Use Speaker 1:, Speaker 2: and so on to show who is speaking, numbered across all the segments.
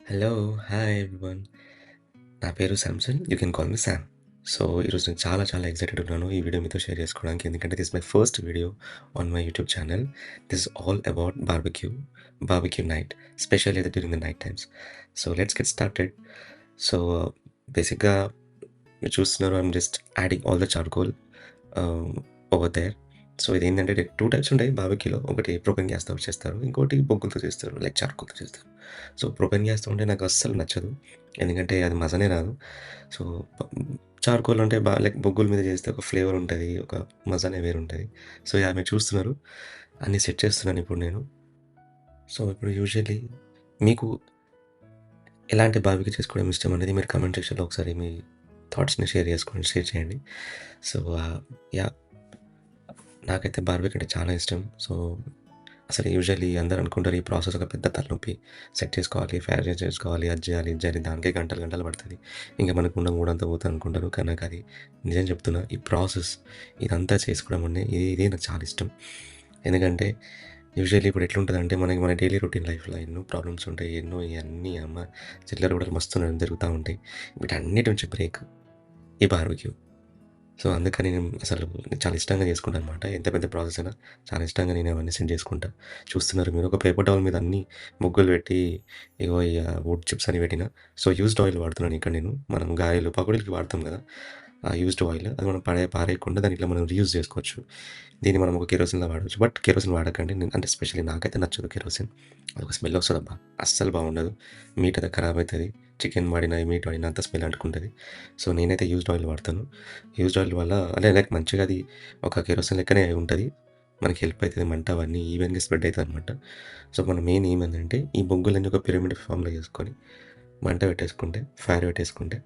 Speaker 1: Hello! Hi everyone. నా పేరు Samson. You can call me Sam. So, ఈరోజు నేను చాలా చాలా ఎక్సైటెడ్ ఉన్నాను ఈ వీడియో మీతో షేర్ చేసుకోవడానికి. ఎందుకంటే this my first video on my YouTube channel. This all about barbecue night. Specially during the night times. So, let's get started. So, బేసిక్‌గా మీరు చూస్తున్నారు I'm just adding all the charcoal over there. So, ఇదేంటంటే 2 types ఉంటాయి బార్బిక్యూలో. ఒకటి ప్రొపెన్ గ్యాస్‌తో చేస్తారు. ఇంకోటి బొగ్గులతో చేస్తారు. Like చార్కోల్‌తో చేస్తారు. సో, ప్రొపెన్ గ్యాస్‌తో ఉంటే నాకు అస్సలు నచ్చదు. ఎందుకంటే అది మజానే రాదు. సో, ప చార్కోల్ అంటే లైక్ బొగ్గుల మీద చేస్తే ఒక ఫ్లేవర్ ఉంటది. ఒక మజానే వేరుంటది. So, yeah! మీరు చూస్తున్నారు. అన్నీ సెట్ చేస్తున్నాను ఇప్పుడు నేను. సో, ఇప్పుడు యూజువల్లీ మీకు ఎలాంటి బార్బిక్యూ చేసుకోవడం ఇష్టం అనేది మీరు కామెంట్ సెక్షన్‌లో ఒకసారి మీ థాట్స్‌ని షేర్ చేయండి. So, yeah! నాకైతే బార్బిక్యూ అంటే చాలా ఇష్టం. సో, అసలు యూజువల్లీ అందరూ అనుకుంటారు ఈ ప్రాసెస్ ఒక పెద్ద తలనొప్పి. సెట్ చేసుకోవాలి, ఫైర్ చేసుకోవాలి, అది చేయాలి, ఇది చేయాలి. దానికే గంటలు గంటలు పడతది. ఇంక మనకున్న మూడంతా పోతది అనుకుంటారు. కానీ నాకది నిజం చెప్తున్నా ఈ ప్రాసెస్ ఇదంతా చేసుకోవడం అంటే ఇదే నాకు చాలా ఇష్టం. ఎందుకంటే యూజువల్లీ ఇప్పుడు ఎట్లుంటదంటే మనకి మన డైలీ రొటీన్ లైఫ్‌లో ఎన్నో ప్రాబ్లమ్స్ ఉంటాయి. ఎన్నో ఇయన్నీ చిల్లర గూడలు మస్తు జరుగుతా ఉంటాయి. వీటన్నిటి నుంచి బ్రేక్ ఈ బార్బిక్యూ. సో, అందుకని నేను అసలు చాలా ఇష్టంగా చేసుకుంటాననమాట. ఎంత పెద్ద ప్రాసెస్ అయినా చాలా ఇష్టంగా నేను అవన్నీ సెట్ చేసుకుంటా. చూస్తున్నారు మీరు ఒక పేపర్ టవల్ మీద అన్నీ ముగ్గులు పెట్టి ఇగో వుడ్ చిప్స్ అని పెట్టిన. సో, యూజ్డ్ ఆయిల్ వాడుతున్నాను ఇక్కడ నేను. మనం గారెలు, పకోడీలకి వాడతాం కదా! ఆ యూజ్డ్ ఆయిల్ అది మనం పారేయకుండా దాన్ని ఇట్లా మనం రీయూజ్ చేసుకోవచ్చు. దీన్ని మనం ఒక కెరోసిన్‌లా వాడొచ్చు. బట్ కెరోసిన్ వాడకండి. అంటే స్పెషల్లీ నాకైతే నచ్చదు కెరోసిన్. అదొక స్మెల్ వస్తదబ్బా! అస్సలు బాగుండదు. మీట్ అది ఖరాబ్ అయితది. చికెన్ వాడినా, మీట్ వాడినా అంతా స్మెల్ అంటుకుంటది. సో, నేనైతే యూజ్డ్ ఆయిల్ వాడతాను. యూజ్డ్ ఆయిల్ వల్ల అంటే లైక్ మంచిగా అది ఒక కెరోసిన్ లెక్కనే ఉంటది. మనకి హెల్ప్ అయితది. మంట అవన్నీ ఈవెన్‌గా స్ప్రెడ్ అయితదనమాట. సో, మన మెయిన్ ఎయిమ్ ఏందంటే ఈ బొగ్గులన్నీ ఒక పిరమిడ్ ఫార్మ్‌లో చేసుకొని మంట పెట్టేసుకుంటే, ఫైర్ పెట్టేసుకుంటే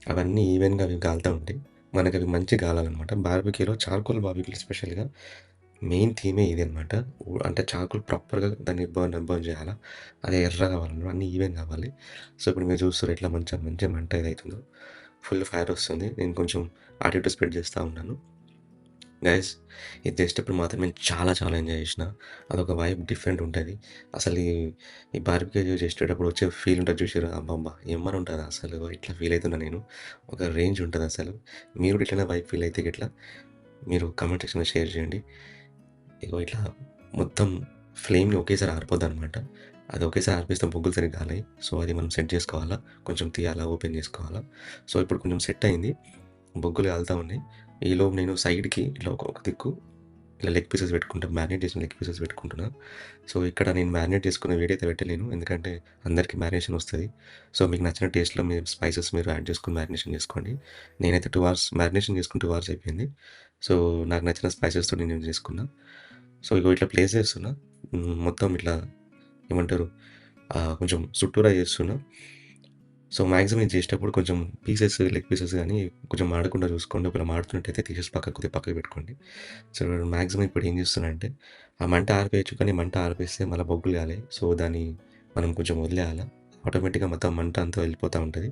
Speaker 1: అవన్నీ ఈవెన్‌గా అవి కాలుతా ఉంటాయి. మనకవి మంచిగా కాలాలనమాట. బార్బిక్యూలో చార్కోల్ బార్బిక్యూలో స్పెషల్‌గా మెయిన్ థీమే ఇదే అనమాట. అంటే చార్కోల్ ప్రాపర్‌గా దాన్ని బర్న్ చేయాలా. అది ఎర్రగా కావాలన్నమాట. అన్నీ ఈవెన్ కావాలి. సో, ఇప్పుడు మీరు చూస్తుర్రు ఎట్లా మంచిగా మంట ఏదైతుందో ఫుల్ ఫైర్ వస్తుంది. నేను కొంచెం అటు ఇటు స్ప్రెడ్ చేస్తా ఉన్నాను. గైస్ ఇది చేసేటప్పుడు మాత్రం నేను చాలా చాలా ఎంజాయ్ చేసిన. అదొక వైబ్ డిఫరెంట్ ఉంటది. అసలు ఈ బార్బిక్యూ చేసేటప్పుడు వచ్చే ఫీల్ ఉంటది చూసిర్రా అబ్బబ్బా! ఎమ్మరుంటది అసలు. ఇట్లా ఫీల్ అయితున్నా నేను. ఒక రేంజ్ ఉంటదసలు. మీరు కూడా ఇట్లనే వైబ్ ఫీల్ అయితే గిట్ల మీరు కామెంట్ సెక్షన్‌లో షేర్ చేయండి. ఇగో ఇట్లా మొత్తం ఫ్లేమ్‌ని ఒకేసారి ఆరిపోద్దనమాట. అది ఒకేసారి ఆర్పేస్తే బొగ్గులు సరిగ్గా కాలయి. సో, అది మనం సెట్ చేసుకోవాలా. కొంచెం తీయాలా, ఓపెన్ చేసుకోవాలా. సో, ఇప్పుడు కొంచెం సెట్ అయింది. బొగ్గులు కాలుతా ఉన్నాయి. ఈలోపు నేను సైడ్‌కి ఇట్లా ఒక దిక్కు ఇట్లా లెగ్ పీసెస్ పెట్టుకుంటా. మ్యారినేట్ చేసిన లెగ్ పీసెస్ పెట్టుకుంటున్నా. సో, ఇక్కడ నేను మ్యారినేట్ చేసుకున్న వేడైతే పెట్టలేను. ఎందుకంటే అందరికి మ్యారినేషన్ వస్తది. సో, మీకు నచ్చిన టేస్ట్‌లో మీరు స్పైసెస్ మీరు యాడ్ చేసుకొని మ్యారినేషన్ చేసుకోండి. నేనైతే 2 అవర్స్ మ్యారినేషన్ చేసుకొని 2 అవర్స్ అయిపోయింది. సో, నాకు నచ్చిన స్పైసెస్‌తో నేను చేసుకున్నా. సో, ఇగో ఇట్లా ప్లేస్ చేస్తున్నా. మొత్తం ఇట్లా ఏమంటారు కొంచెం చుట్టూరా చేస్తున్నా. సో, మాక్సిమం ఇది చేసేటప్పుడు కొంచెం లెగ్ పీసెస్ గానీ కొంచెం మాడకుండా చూసుకోండి. ఒకవేళ మాడుతున్నట్టయితే తీసేసి కొద్దిగా పక్కకు పెట్టుకోండి. సో, మాక్సిమం ఇప్పుడు ఏం చేస్తున్నా అంటే, ఆ మంట ఆర్పేయొచ్చు కానీ మంట ఆర్పేస్తే మళ్ళా బొగ్గులు కాలాయి. సో, దాన్ని మనం కొంచెం వదిలేయాల. ఆటోమేటిక్‌గా మొత్తం మంట అంతా వెళ్ళిపోతా ఉంటది.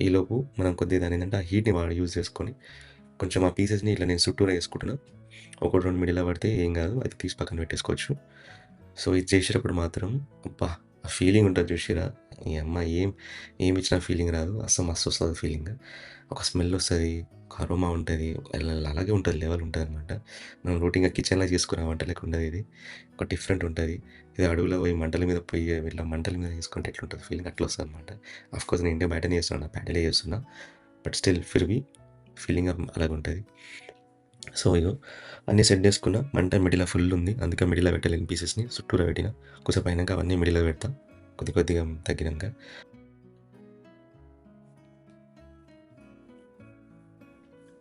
Speaker 1: ఈలోపు మనం కొద్దిగా దాన్నేంటంటే ఆ హీట్‌ని యూజ్ చేసుకొని కొంచెం ఆ పీసెస్‌ని ఇట్లా నేను చుట్టూరా ఏసుకుంటున్నా. ఒకటి 2 మిడిల్‌లో పడితే ఏం కాదు. అది తీసి పక్కన పెట్టేసుకోవచ్చు. సో, ఇది చేసేటప్పుడు మాత్రం అబ్బా! ఆ ఫీలింగ్ ఉంటది చూసిర్రా? యమ్మ ఏమిచ్చినా ఫీలింగ్ రాదు. అస్సలు మస్తొస్తది ఫీలింగ్. ఒక స్మెల్ వస్తది. ఒక అరోమా ఉంటది. అలాగే ఉంటది. లెవెల్ ఉంటదనమాట. మనం రొటీన్‌గా కిచెన్‌లో చేసుకునే వంట లెక్క ఉండదిది. ఒక డిఫరెంట్ ఉంటది. ఇది అడవిలో పోయి మంటల మీద పొయ్యి ఇట్లా మంటల మీద చేసుకుంటే ఎట్లుంటది ఫీలింగ్ అట్లా వస్తదనమాట. ఆఫ్‌కోర్స్ నేను ఇంట్లో బయటనే చేస్తున్నా. నా ప్యాటేలే చేస్తున్నా. బట్ స్టిల్ ఫీలింగ్ అలాగుంటది. సో, ఇగో అన్నీ సెట్ చేసుకున్నా. మంట మిడిల్‌లో ఫుల్ ఉంది. అందుకే మిడిల్‌లో పెట్టలేను పీసెస్‌ని. చుట్టూరా పెట్టిన. కొద్దిసేపు అయినాక అవన్నీ మిడిల్‌లో పెడతా. కొద్దిగా తగ్గినంక.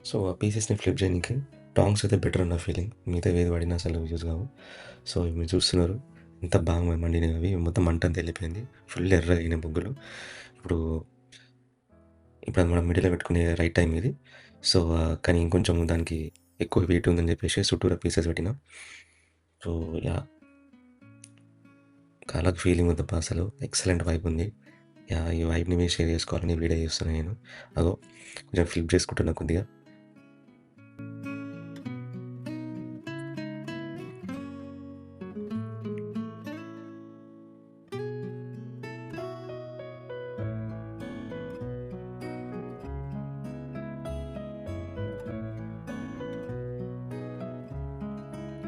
Speaker 1: సో, ఆ పీసెస్‌ని ఫ్లిప్ చేయనీకి టాంగ్స్ అయితే బెటర్ నా ఫీలింగ్. మిగతావి ఏది వాడినా అసలు యూజ్ కావు. సో, మీరు చూస్తున్నారు. ఎంత బాగా మండినాయి అవి. మొత్తం మంటంతా వెళ్ళిపోయింది. ఫుల్ ఎర్రగా అయినాయి బొగ్గులు. ఇప్పుడు ఇప్పుడు అది మనం మిడిల్‌లో పెట్టుకునే రైట్ టైం ఇది. సో, కానీ ఇంకొంచెం దానికి ఎక్కువ వెయిట్ ఉందని చెప్పేసి చుట్టూరా పీసెస్ పెట్టిన. So, yeah! కళ్ళకి ఫీలింగ్ ఉందబ్బా అసలు. ఎక్సలెంట్ వైబ్ ఉంది. యాహ్! ఈ వైబ్‌ని మీరు షేర్ చేసుకోవాలని వీడియో చేస్తున్నా నేను. అగో కొంచెం ఫ్లిప్ చేసుకుంటున్నా కొద్దిగా.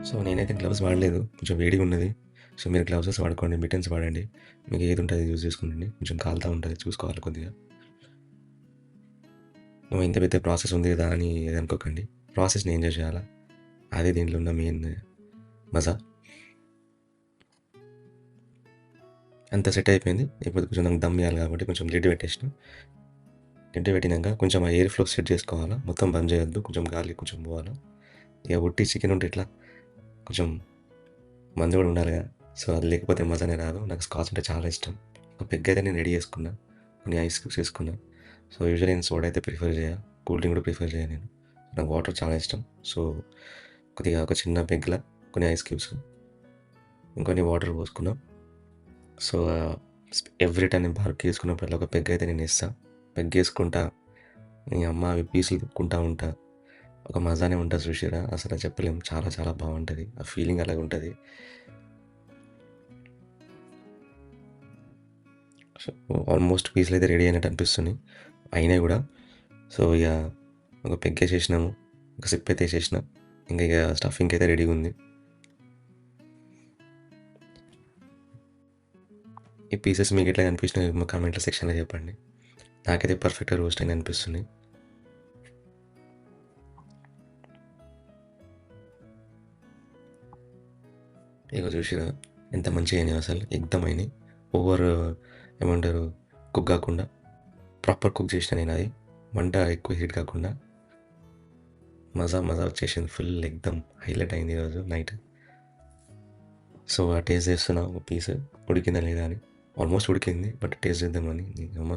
Speaker 1: సో నేనైతే గ్లవ్స్ వాడలేదు, కొంచెం వేడిగా ఉన్నది. సో మీరు గ్లవ్సెస్ వాడుకోండి, మిటన్స్ వాడండి, మీకు ఏది ఉంటే అది యూజ్ చేసుకోండి. కొంచెం కాలుతా ఉంటుంది, చూసుకోవాలి కొద్దిగా. నువ్వు ఇంత పెద్ద ప్రాసెస్ ఉంది కదా అని అనుకోకండి, ప్రాసెస్ని ఎంజాయ్ చేయాలా, అదే దీంట్లో ఉన్న మెయిన్ మజా. అంత సెట్ అయిపోయింది. ఇప్పుడు కొంచెం నాకు దమ్ ఇవ్వాలి కాబట్టి కొంచెం లిడ్ పెట్టేసిన. లిడ్ పెట్టినాక కొంచెం ఆ ఎయిర్ ఫ్లో సెట్ చేసుకోవాలా, మొత్తం బంద్ చేయొద్దు, కొంచెం గాలి కొంచెం పోవాలా. ఇక ఉట్టి చికెన్ ఉంటే ఇట్లా కొంచెం మందు కూడా ఉండాలి కదా, సో అది లేకపోతే మజానే రాదు. నాకు స్కాచ్ అంటే చాలా ఇష్టం. ఒక పెగ్ అయితే నేను రెడీ చేసుకున్నా, కొన్ని ఐస్ క్యూబ్స్ వేసుకున్నా. సో యూజువల్లీ నేను సోడా అయితే ప్రిఫర్ చేయ, కూల్ డ్రింక్ కూడా ప్రిఫర్ చేయ నేను. నాకు వాటర్ చాలా ఇష్టం. సో కొద్దిగా ఒక చిన్న పెగ్లా కొన్ని ఐస్ క్యూబ్స్, ఇంకొన్ని వాటర్ పోసుకున్నాం. సో ఎవ్రీ టైం నేను బార్బెక్యూ చేసుకున్నప్పుడు ఒక పెగ్ అయితే నేను వేస్తాను. పెగ్ వేసుకుంటా, నీ అమ్మ అవి పీసులు తిప్పుకుంటా ఉంటా, ఒక మజానే ఉంటుంది చూసిరా, అసలు చెప్పలేం, చాలా చాలా బాగుంటుంది, ఆ ఫీలింగ్ అలాగే ఉంటుంది. సో ఆల్మోస్ట్ పీసులు అయితే రెడీ అయినట్టు అనిపిస్తుంది, అయినాయి కూడా. సో ఇక ఒక పెగ్ వేసేసినాము, ఒక సిప్ అయితే వేసేసిన, ఇంకా ఇక స్టఫింగ్ అయితే రెడీగా ఉంది. ఈ పీసెస్ మీకు ఎట్లా అనిపించినాయి మా కామెంట్ల సెక్షన్లో చెప్పండి. నాకైతే పర్ఫెక్ట్గా రోస్ట్ అయిన అనిపిస్తుంది. ఇక చూసిరా ఎంత మంచిగా అయినాయి, అసలు ఎగ్దమ్ అయినాయి. ఓవర్ ఏమంటారు, కుక్ కాకుండా ప్రాపర్ కుక్ చేసిన నేను, అది మంట ఎక్కువ హీట్ కాకుండా మజా మజా వచ్చేసింది, ఫుల్ ఎగ్దమ్ హైలైట్ అయింది ఈరోజు నైట్. సో ఆ టేస్ట్ చేస్తున్నా ఒక పీస్ ఉడికిందా లేదా అని. ఆల్మోస్ట్ ఉడికింది, బట్ టేస్ట్ చేద్దామని.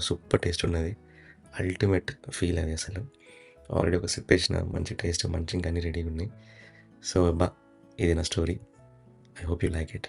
Speaker 1: సూపర్ టేస్ట్ ఉన్నది, అల్టిమేట్ ఫీల్ అది అసలు. ఆల్రెడీ ఒక సిప్ వేసిన, మంచి టేస్ట్, మంచి ఇంకా అన్నీ రెడీగా ఉన్నాయి. సో ఇది నా story. I hope you like it.